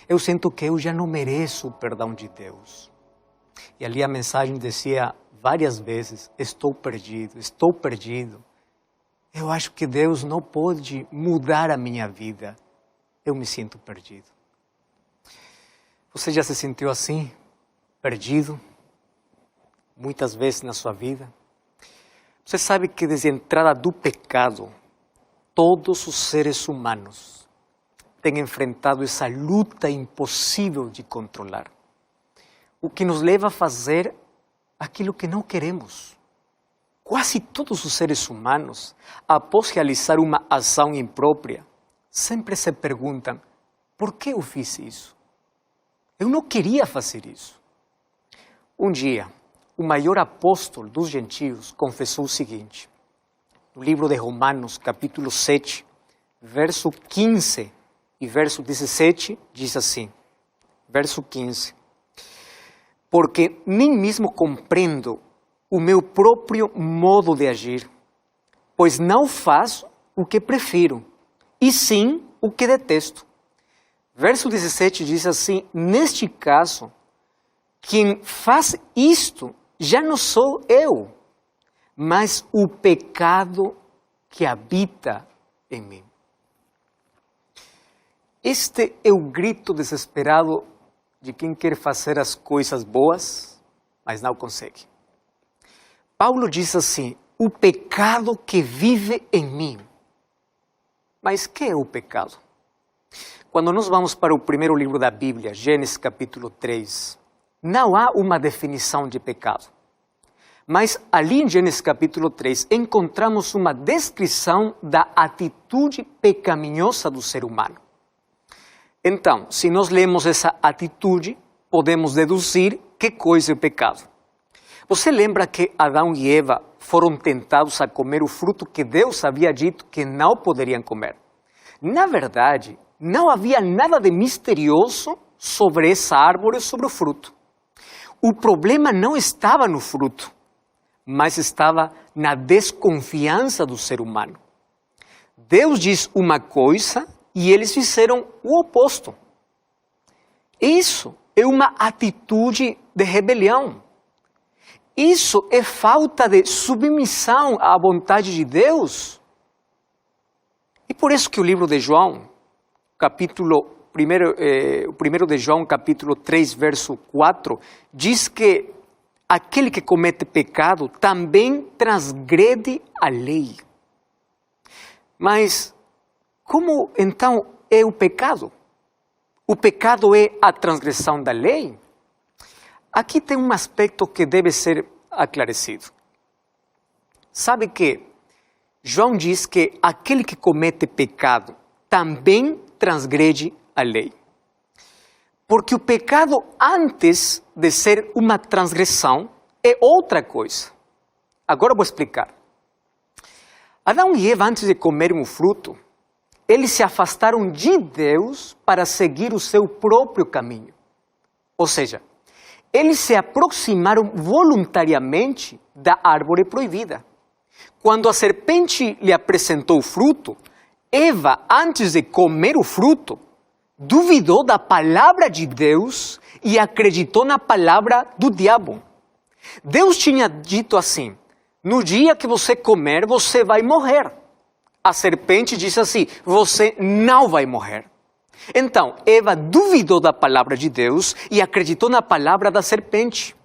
Eu sinto que eu já não mereço o perdão de Deus. E ali a mensagem dizia várias vezes, estou perdido, estou perdido. Eu acho que Deus não pode mudar a minha vida. Eu me sinto perdido. Você já se sentiu assim, perdido, muitas vezes na sua vida? Você sabe que desde a entrada do pecado, todos os seres humanos têm enfrentado essa luta impossível de controlar. O que nos leva a fazer aquilo que não queremos. Quase todos os seres humanos, após realizar uma ação imprópria, sempre se perguntam, por que eu fiz isso? Eu não queria fazer isso. Um dia, o maior apóstolo dos gentios confessou o seguinte, no livro de Romanos, capítulo 7, verso 15 e verso 17, diz assim, verso 15, porque nem mesmo compreendo o meu próprio modo de agir, pois não faço o que prefiro, e sim o que detesto. Verso 17 diz assim, neste caso, quem faz isto já não sou eu, mas o pecado que habita em mim. Este é o grito desesperado de quem quer fazer as coisas boas, mas não consegue. Paulo diz assim, o pecado que vive em mim. Mas que é o pecado? Quando nós vamos para o primeiro livro da Bíblia, Gênesis capítulo 3, não há uma definição de pecado. Mas ali em Gênesis capítulo 3 encontramos uma descrição da atitude pecaminosa do ser humano. Então, se nós lemos essa atitude, podemos deduzir que coisa é o pecado. Você lembra que Adão e Eva foram tentados a comer o fruto que Deus havia dito que não poderiam comer? Na verdade, não havia nada de misterioso sobre essa árvore, sobre o fruto. O problema não estava no fruto, mas estava na desconfiança do ser humano. Deus diz uma coisa e eles fizeram o oposto. Isso é uma atitude de rebelião. Isso é falta de submissão à vontade de Deus. E por isso que o livro de João, o primeiro de João, capítulo 3, verso 4, diz que aquele que comete pecado também transgrede a lei. Mas como então é o pecado? O pecado é a transgressão da lei? Aqui tem um aspecto que deve ser aclarecido. Sabe que João diz que aquele que comete pecado também transgrede a lei. Porque o pecado, antes de ser uma transgressão, é outra coisa. Agora eu vou explicar. Adão e Eva, antes de comerem o fruto, eles se afastaram de Deus para seguir o seu próprio caminho. Ou seja, eles se aproximaram voluntariamente da árvore proibida. Quando a serpente lhe apresentou o fruto, Eva, antes de comer o fruto, duvidou da palavra de Deus e acreditou na palavra do diabo. Deus tinha dito assim, no dia que você comer, você vai morrer. A serpente disse assim, você não vai morrer. Então, Eva duvidou da palavra de Deus e acreditou na palavra da serpente.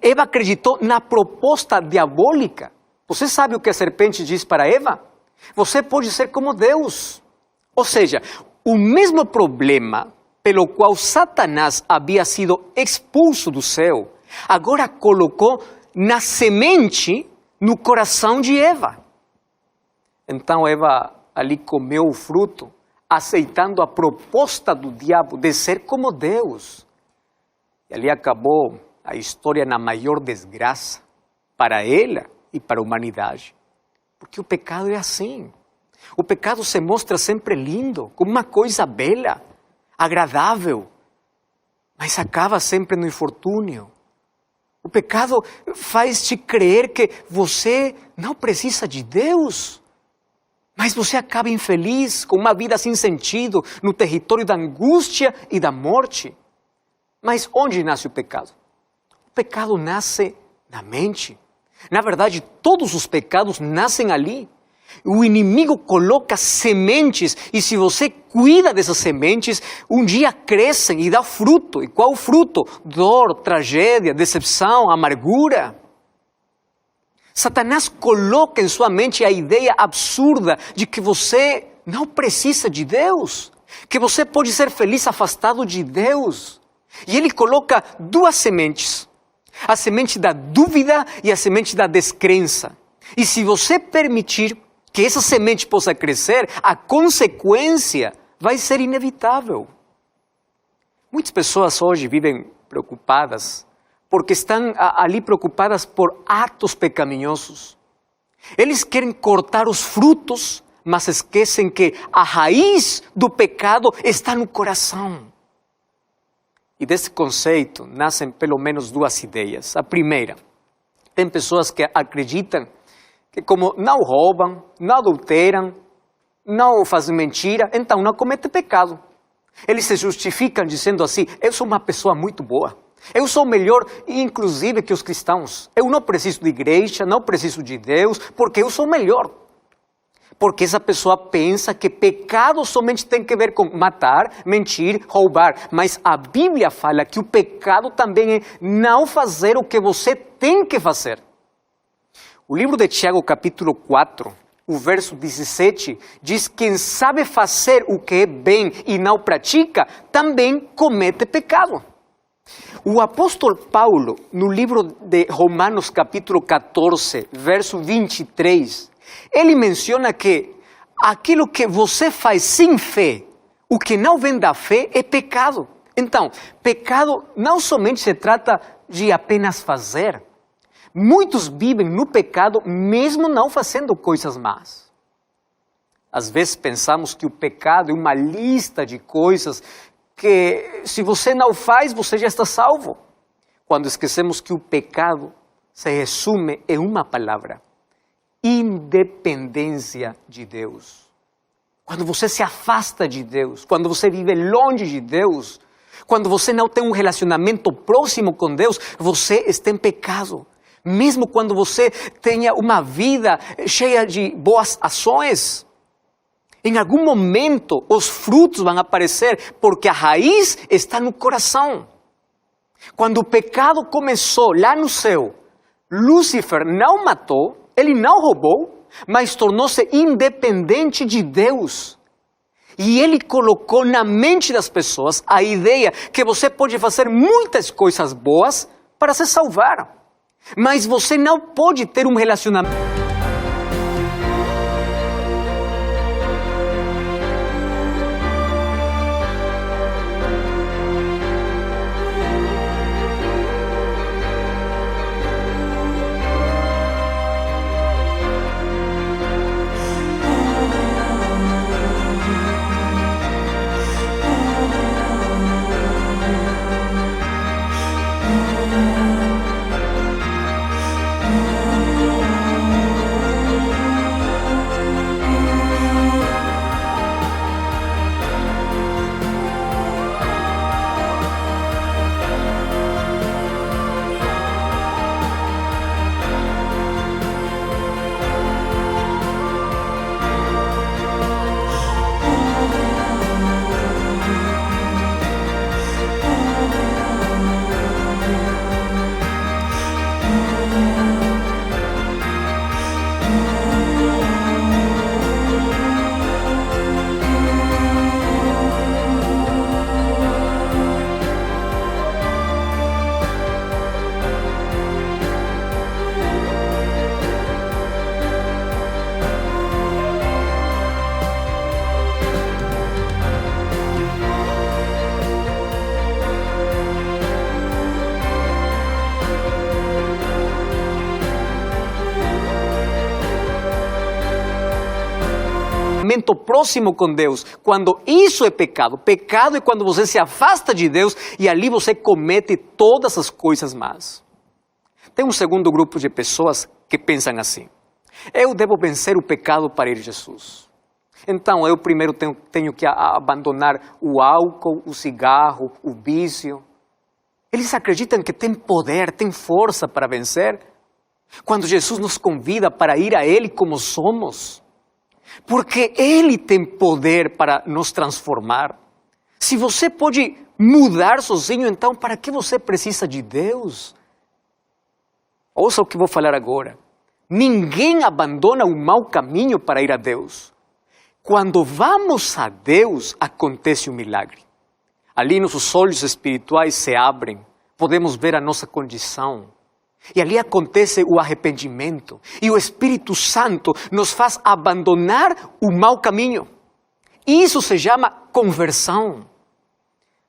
Eva acreditou na proposta diabólica. Você sabe o que a serpente diz para Eva? Você pode ser como Deus. Ou seja, o mesmo problema pelo qual Satanás havia sido expulso do céu, agora colocou na semente no coração de Eva. Então Eva ali comeu o fruto, aceitando a proposta do diabo de ser como Deus. E ali acabou a história na maior desgraça para ela e para a humanidade. Porque o pecado é assim. O pecado se mostra sempre lindo, como uma coisa bela, agradável, mas acaba sempre no infortúnio. O pecado faz te crer que você não precisa de Deus. Mas você acaba infeliz, com uma vida sem sentido, no território da angústia e da morte. Mas onde nasce o pecado? O pecado nasce na mente. Na verdade, todos os pecados nascem ali. O inimigo coloca sementes e se você cuida dessas sementes, um dia crescem e dá fruto. E qual fruto? Dor, tragédia, decepção, amargura. Satanás coloca em sua mente a ideia absurda de que você não precisa de Deus, que você pode ser feliz afastado de Deus. E ele coloca duas sementes, a semente da dúvida e a semente da descrença. E se você permitir que essa semente possa crescer, a consequência vai ser inevitável. Muitas pessoas hoje vivem preocupadas porque estão ali preocupadas por atos pecaminosos. Eles querem cortar os frutos, mas esquecem que a raiz do pecado está no coração. E desse conceito nascem pelo menos duas ideias. A primeira, tem pessoas que acreditam que como não roubam, não adulteram, não fazem mentira, então não cometem pecado. Eles se justificam dizendo assim, eu sou uma pessoa muito boa. Eu sou melhor, inclusive, que os cristãos. Eu não preciso de igreja, não preciso de Deus, porque eu sou melhor. Porque essa pessoa pensa que pecado somente tem que ver com matar, mentir, roubar. Mas a Bíblia fala que o pecado também é não fazer o que você tem que fazer. O livro de Tiago, capítulo 4, o verso 17, diz que quem sabe fazer o que é bem e não pratica, também comete pecado. O apóstolo Paulo, no livro de Romanos capítulo 14, verso 23, ele menciona que aquilo que você faz sem fé, o que não vem da fé, é pecado. Então, pecado não somente se trata de apenas fazer. Muitos vivem no pecado mesmo não fazendo coisas más. Às vezes pensamos que o pecado é uma lista de coisas que se você não faz, você já está salvo. Quando esquecemos que o pecado se resume em uma palavra: independência de Deus. Quando você se afasta de Deus, quando você vive longe de Deus, quando você não tem um relacionamento próximo com Deus, você está em pecado. Mesmo quando você tenha uma vida cheia de boas ações, em algum momento os frutos vão aparecer porque a raiz está no coração. Quando o pecado começou lá no céu, Lúcifer não matou, ele não roubou, mas tornou-se independente de Deus. E ele colocou na mente das pessoas a ideia que você pode fazer muitas coisas boas para se salvar. Mas você não pode ter um relacionamento. Próximo com Deus, quando isso é pecado. Pecado é quando você se afasta de Deus e ali você comete todas as coisas más. Tem um segundo grupo de pessoas que pensam assim: eu devo vencer o pecado para ir a Jesus. Então eu primeiro tenho que abandonar o álcool, o cigarro, o vício. Eles acreditam que tem poder, tem força para vencer. Quando Jesus nos convida para ir a Ele como somos. Porque Ele tem poder para nos transformar. Se você pode mudar sozinho, então para que você precisa de Deus? Ouça o que vou falar agora. Ninguém abandona o mau caminho para ir a Deus. Quando vamos a Deus, acontece um milagre. Ali nossos olhos espirituais se abrem, podemos ver a nossa condição. E ali acontece o arrependimento. E o Espírito Santo nos faz abandonar o mau caminho. E isso se chama conversão.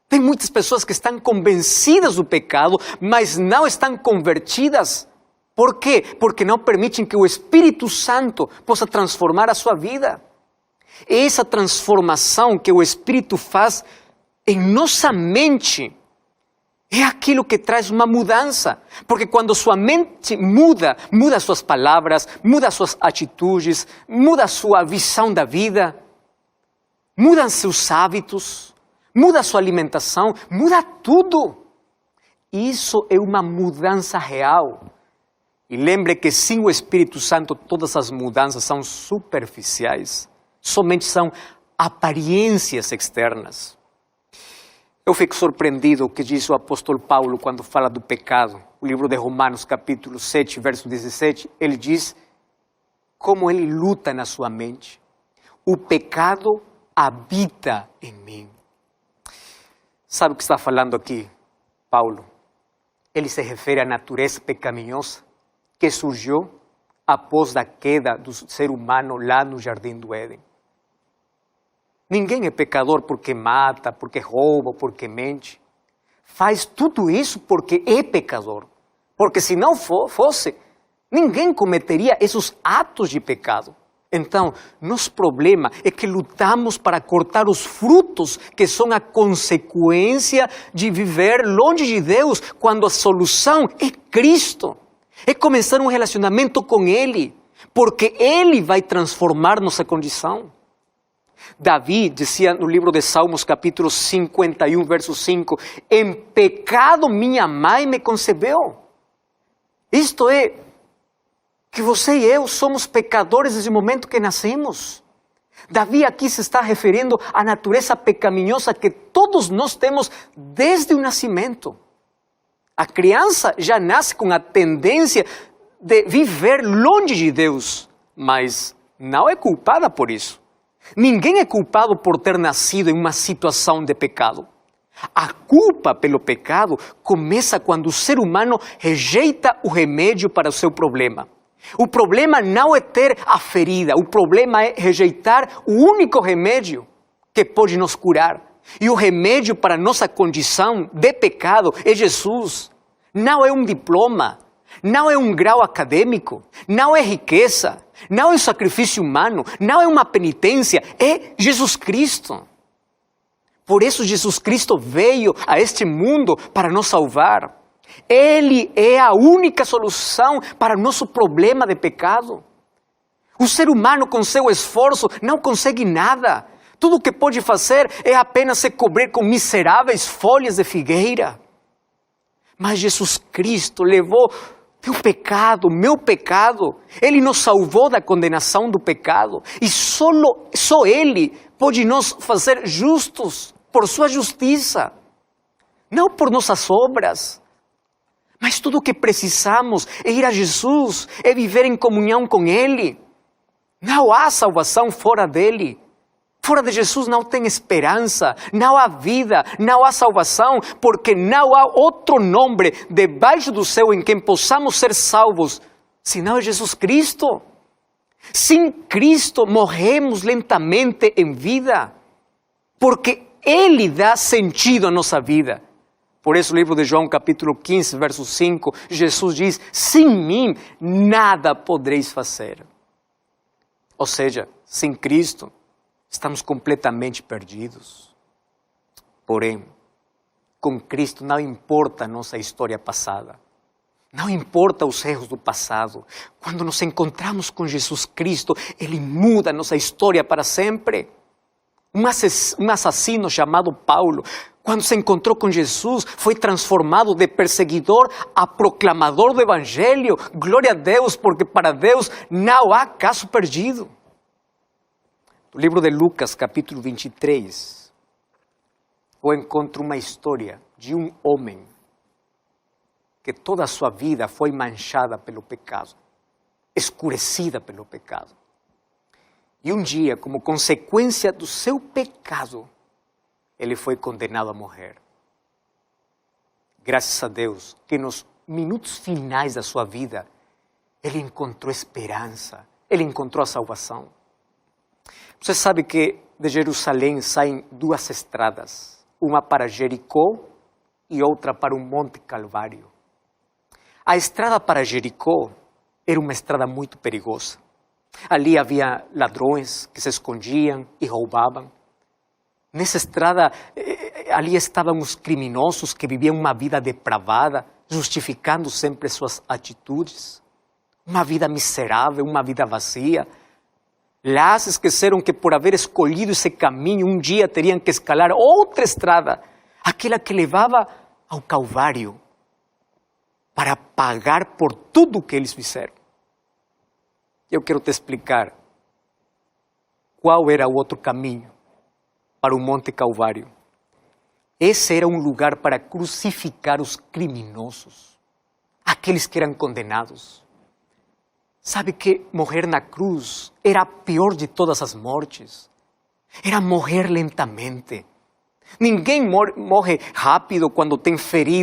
Tem muitas pessoas que estão convencidas do pecado, mas não estão convertidas. Por quê? Porque não permitem que o Espírito Santo possa transformar a sua vida. Essa transformação que o Espírito faz em nossa mente é aquilo que traz uma mudança. Porque quando sua mente muda, muda suas palavras, muda suas atitudes, muda sua visão da vida, mudam seus hábitos, muda sua alimentação, muda tudo. Isso é uma mudança real. E lembre que sem o Espírito Santo todas as mudanças são superficiais. Somente são aparências externas. Eu fico surpreendido o que diz o apóstolo Paulo quando fala do pecado. O livro de Romanos, capítulo 7, verso 17, ele diz como ele luta na sua mente. O pecado habita em mim. Sabe o que está falando aqui, Paulo? Ele se refere à natureza pecaminosa que surgiu após a queda do ser humano lá no Jardim do Éden. Ninguém é pecador porque mata, porque rouba, porque mente. Faz tudo isso porque é pecador. Porque se não fosse, ninguém cometeria esses atos de pecado. Então, nosso problema é que lutamos para cortar os frutos que são a consequência de viver longe de Deus, quando a solução é Cristo. É começar um relacionamento com Ele, porque Ele vai transformar nossa condição. Davi dizia no livro de Salmos, capítulo 51, verso 5, em pecado minha mãe me concebeu. Isto é, que você e eu somos pecadores desde o momento que nascemos. Davi aqui se está referindo à natureza pecaminosa que todos nós temos desde o nascimento. A criança já nasce com a tendência de viver longe de Deus, mas não é culpada por isso. Ninguém é culpado por ter nascido em uma situação de pecado. A culpa pelo pecado começa quando o ser humano rejeita o remédio para o seu problema. O problema não é ter a ferida, o problema é rejeitar o único remédio que pode nos curar. E o remédio para nossa condição de pecado é Jesus. Não é um diploma, não é um grau acadêmico, não é riqueza, não é um sacrifício humano, não é uma penitência, é Jesus Cristo. Por isso Jesus Cristo veio a este mundo para nos salvar. Ele é a única solução para o nosso problema de pecado. O ser humano com seu esforço não consegue nada. Tudo o que pode fazer é apenas se cobrir com miseráveis folhas de figueira. Mas Jesus Cristo levou teu pecado, meu pecado. Ele nos salvou da condenação do pecado. E só Ele pode nos fazer justos por sua justiça. Não por nossas obras. Mas tudo o que precisamos é ir a Jesus, é viver em comunhão com Ele. Não há salvação fora dEle. Fora de Jesus não tem esperança, não há vida, não há salvação, porque não há outro nome debaixo do céu em quem possamos ser salvos, senão é Jesus Cristo. Sem Cristo morremos lentamente em vida, porque Ele dá sentido à nossa vida. Por isso o livro de João, capítulo 15, verso 5, Jesus diz, sem mim nada podereis fazer. Ou seja, sem Cristo, estamos completamente perdidos. Porém, com Cristo não importa a nossa história passada. Não importa os erros do passado. Quando nos encontramos com Jesus Cristo, Ele muda nossa história para sempre. Um assassino chamado Paulo, quando se encontrou com Jesus, foi transformado de perseguidor a proclamador do Evangelho. Glória a Deus, porque para Deus não há caso perdido. No livro de Lucas, capítulo 23, eu encontro uma história de um homem que toda a sua vida foi manchada pelo pecado, escurecida pelo pecado. E um dia, como consequência do seu pecado, ele foi condenado a morrer. Graças a Deus que nos minutos finais da sua vida, ele encontrou esperança, ele encontrou a salvação. Você sabe que de Jerusalém saem duas estradas, uma para Jericó e outra para o Monte Calvário. A estrada para Jericó era uma estrada muito perigosa. Ali havia ladrões que se escondiam e roubavam. Nessa estrada, ali estavam os criminosos que viviam uma vida depravada, justificando sempre suas atitudes. Uma vida miserável, uma vida vazia. Lá se esqueceram que por haver escolhido esse caminho, um dia teriam que escalar outra estrada, aquela que levava ao Calvário, para pagar por tudo o que eles fizeram. Eu quero te explicar qual era o outro caminho para o Monte Calvário. Esse era um lugar para crucificar os criminosos, aqueles que eram condenados. Sabe que morrer na cruz era a pior de todas as mortes. Era morrer lentamente. Ninguém morre rápido quando tem ferida.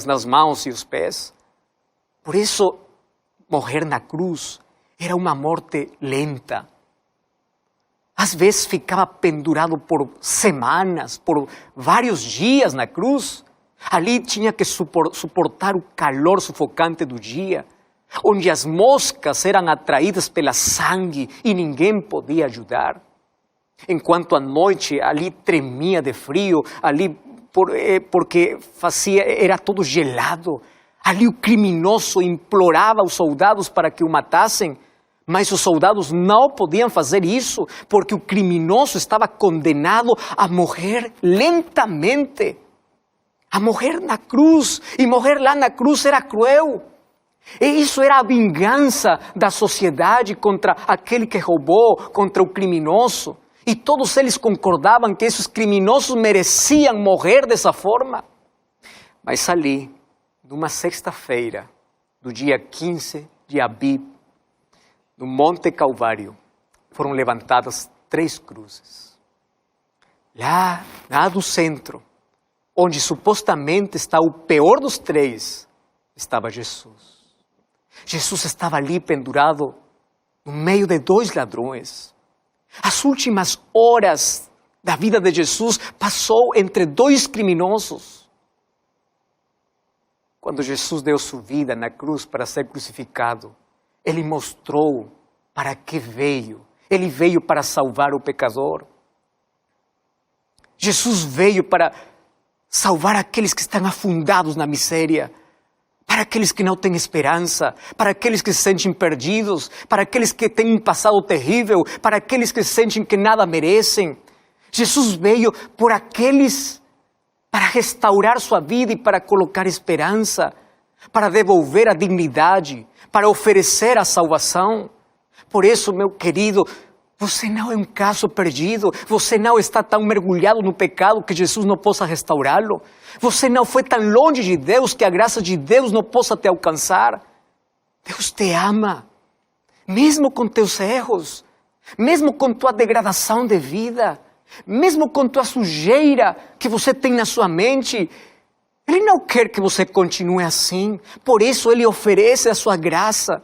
Nas mãos e os pés. Por isso, morrer na cruz era uma morte lenta. Às vezes ficava pendurado por semanas, por vários dias na cruz. Ali tinha que suportar o calor sufocante do dia, onde as moscas eram atraídas pela sangue e ninguém podia ajudar. Enquanto a noite ali tremia de frio, ali porque era todo gelado. Ali o criminoso implorava aos soldados para que o matassem, mas os soldados não podiam fazer isso, porque o criminoso estava condenado a morrer lentamente, a morrer na cruz, e morrer lá na cruz era cruel. E isso era a vingança da sociedade contra aquele que roubou, contra o criminoso. E todos eles concordavam que esses criminosos mereciam morrer dessa forma. Mas ali, numa sexta-feira, do dia 15 de Abib, no Monte Calvário, foram levantadas 3 cruzes. Lá do centro, onde supostamente está o pior dos 3, estava Jesus. Jesus estava ali pendurado no meio de 2 ladrões. As últimas horas da vida de Jesus passou entre 2 criminosos. Quando Jesus deu sua vida na cruz para ser crucificado, Ele mostrou para que veio. Ele veio para salvar o pecador. Jesus veio para salvar aqueles que estão afundados na miséria, para aqueles que não têm esperança, para aqueles que se sentem perdidos, para aqueles que têm um passado terrível, para aqueles que sentem que nada merecem. Jesus veio por aqueles para restaurar sua vida e para colocar esperança, para devolver a dignidade, para oferecer a salvação. Por isso, meu querido, você não é um caso perdido, você não está tão mergulhado no pecado que Jesus não possa restaurá-lo. Você não foi tão longe de Deus que a graça de Deus não possa te alcançar. Deus te ama, mesmo com teus erros, mesmo com tua degradação de vida, mesmo com tua sujeira que você tem na sua mente. Ele não quer que você continue assim, por isso Ele oferece a sua graça.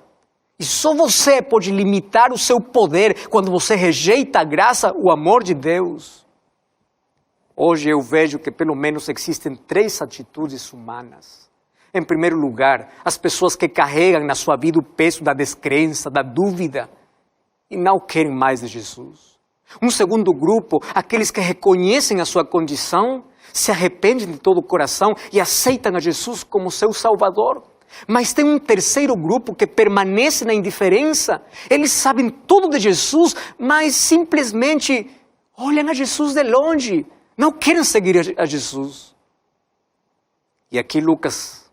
E só você pode limitar o seu poder quando você rejeita a graça, o amor de Deus. Hoje eu vejo que pelo menos existem 3 atitudes humanas. Em primeiro lugar, as pessoas que carregam na sua vida o peso da descrença, da dúvida, e não querem mais de Jesus. Um segundo grupo, aqueles que reconhecem a sua condição, se arrependem de todo o coração e aceitam a Jesus como seu Salvador. Mas tem um terceiro grupo que permanece na indiferença. Eles sabem tudo de Jesus, mas simplesmente olham a Jesus de longe. Não querem seguir a Jesus. E aqui Lucas,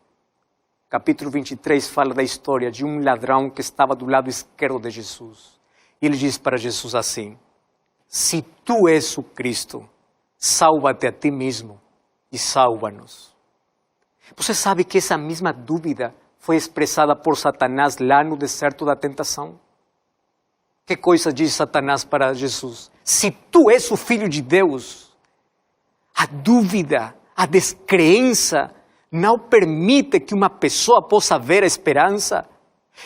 capítulo 23, fala da história de um ladrão que estava do lado esquerdo de Jesus. E ele diz para Jesus assim: se tu és o Cristo, salva-te a ti mesmo e salva-nos. Você sabe que essa mesma dúvida foi expressada por Satanás lá no deserto da tentação? Que coisa diz Satanás para Jesus? Se tu és o Filho de Deus, a dúvida, a descrença não permite que uma pessoa possa ver a esperança.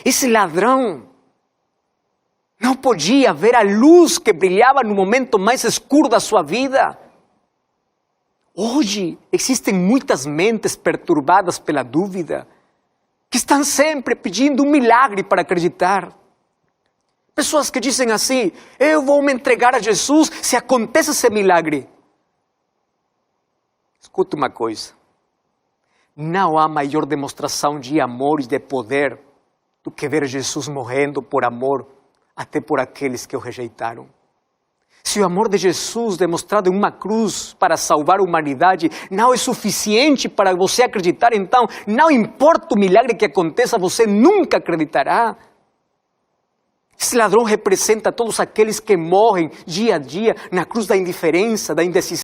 Esse ladrão não podia ver a luz que brilhava no momento mais escuro da sua vida. Hoje existem muitas mentes perturbadas pela dúvida, que estão sempre pedindo um milagre para acreditar. Pessoas que dizem assim: eu vou me entregar a Jesus se acontece esse milagre. Escuta uma coisa, não há maior demonstração de amor e de poder do que ver Jesus morrendo por amor até por aqueles que o rejeitaram. Se o amor de Jesus demonstrado em uma cruz para salvar a humanidade não é suficiente para você acreditar, então não importa o milagre que aconteça, você nunca acreditará. Esse ladrão representa todos aqueles que morrem dia a dia na cruz da indiferença, da indecisão.